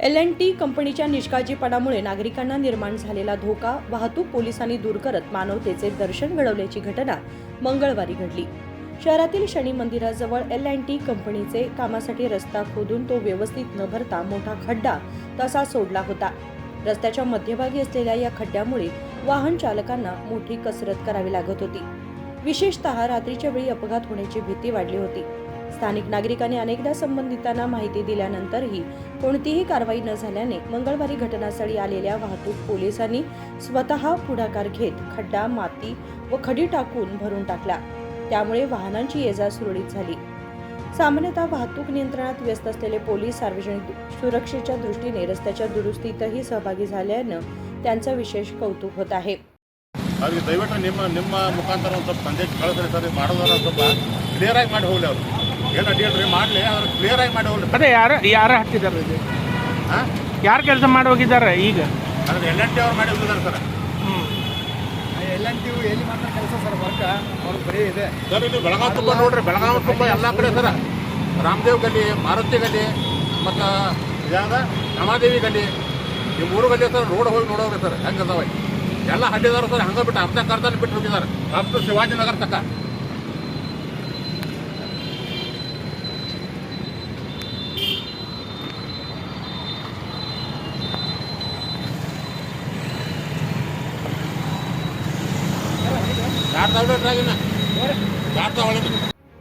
L&T कंपनीच्या निष्काळजीपणामुळे नागरिकांना निर्माण झालेला धोका वाहतूक पोलिसांनी दूर करत मानवतेचे दर्शन घडवल्याची घटना मंगळवारी घडली। शहरातील शनी मंदिराजवळ L&T कंपनीचे कामासाठी रस्ता खोदून तो व्यवस्थित न भरता मोठा खड्डा तसा सोडला होता। रस्त्याच्या मध्यभागी असलेल्या या खड्ड्यामुळे वाहन चालकांना मोठी कसरत करावी लागत होती। विशेषतः रात्रीच्या वेळी अपघात होण्याची भीती वाढली होती। स्थानिक नागरिकांनी अनेकदा संबंधितांना माहिती दिल्यानंतरही कोणतीही कारवाई न झाल्याने मंगळवारी घटनास्थळी आलेल्या वाहतूक पोलिसांनी स्वतः पुढाकार घेत खड्डा माती व खडी टाकून भरून टाकला। त्यामुळे वाहनांची ये-जा सुरळीत झाली। सामान्यतः वाहतूक नियंत्रणात व्यस्त असलेले पोलीस सार्वजनिक सुरक्षेच्या दृष्टीने रस्त्याच्या दुरुस्तीतही सहभागी झाल्यानं त्यांचं विशेष कौतुक होत आहे। ಅದಕ್ಕೆ ದಯವಿಟ್ಟು ನಿಮ್ಮ ಮುಖಾಂತರ ಒಂದು ಸ್ವಲ್ಪ ಸಂದೇಶ ಕಳಿಸ್ರಿ ಸರ್, ಮಾಡೋದಲ್ಲ ಸ್ವಲ್ಪ ಕ್ಲಿಯರ್ ಆಗಿ ಮಾಡಿ ಹೋಗ್ಲಿ ಅವರು ಏನು ಅಡ್ಡಿಲ್ರಿ ಮಾಡಲಿ, ಆದ್ರೆ ಕ್ಲಿಯರ್ ಆಗಿ ಮಾಡಿ ಹೋಗ್ಲಿ। ಅದೇ ಯಾರು ಹಾಕ್ತಿದ್ದಾರೆ ಇದು? ಯಾರು ಕೆಲಸ ಮಾಡಿ ಹೋಗಿದ್ದಾರೆ ಈಗ? ಅದ್ರ L&T ಅವ್ರು ಮಾಡಿ ಹೋಗಿದ್ದಾರೆ ಸರ್। L&T ಎಲ್ಲಿ ಮಾತ್ರ ಕೆಲಸ ಸರ್, ವರ್ಕ ಅವ್ರು ಬರೀ ಇದೆ ಸರ್। ಇಲ್ಲಿ ಬೆಳಗಾವಿ ತುಂಬ ನೋಡ್ರಿ, ಬೆಳಗಾವಿ ತುಂಬ ಎಲ್ಲ ಕಡೆ ಸರ್, ರಾಮದೇವ್ ಗಲ್ಲಿ, ಮಾರುತಿ ಗಲ್ಲಿ ಮತ್ತು ಇದಾದ ರಮಾದೇವಿ ಗಲ್ಲಿ, ಈ ಮೂರು ಗಲ್ಲಿ ಸರ್ ರೋಡ್ ಹೋಗಿ ನೋಡೋರಿ ಸರ್ ಹೆಂಗೆ ಅದಾವೆ ಎಲ್ಲ ಹಳ್ಳಿದಾರ ಸರ್। ಹಂಗೆ ಬಿಟ್ಟು ಅರ್ಧ ಕರ್ದಲ್ಲಿ ಬಿಟ್ಟು ಹೋಗಿದ್ದಾರೆ ಅಪ್ ಟು ಶಿವಾಜಿನಗರ ತಕ್ಕ।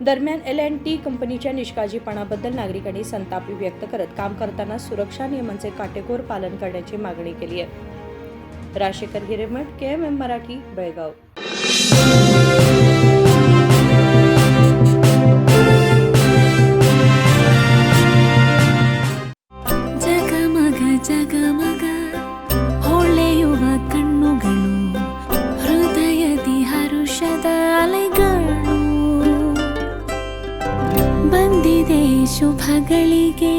दरम्यान L&T कंपनीच्या निष्काळजीपणाबद्दल नागरिकांनी संताप व्यक्त करत काम करताना सुरक्षा नियमांचे काटेकोर पालन करण्याची मागणी केली आहे। राजेकर हिरेमठ, KMM मराठी, बेळगाव। ಜಗಮಗ ಜಗಮಗ ಹೊಳೆಯುವ ಕಣ್ಣುಗಳು, ಹೃದಯದಿ ಹರುಷದ ಅಲೆಗಳು, ಬಂದಿದೆ ಶುಭಗಳಿಗೆ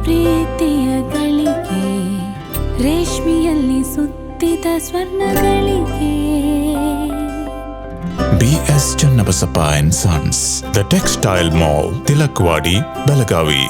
ಪ್ರೀತಿಯ ಗಳಿಗೆ, ರೇಷ್ಮೆಯಲ್ಲಿ ಸುತ್ತಿದ ಸ್ವರ್ಣಗಳಿಗೆ। BS Channabasappa and Sons, The Textile Mall, Tilakvadi, Belagavi.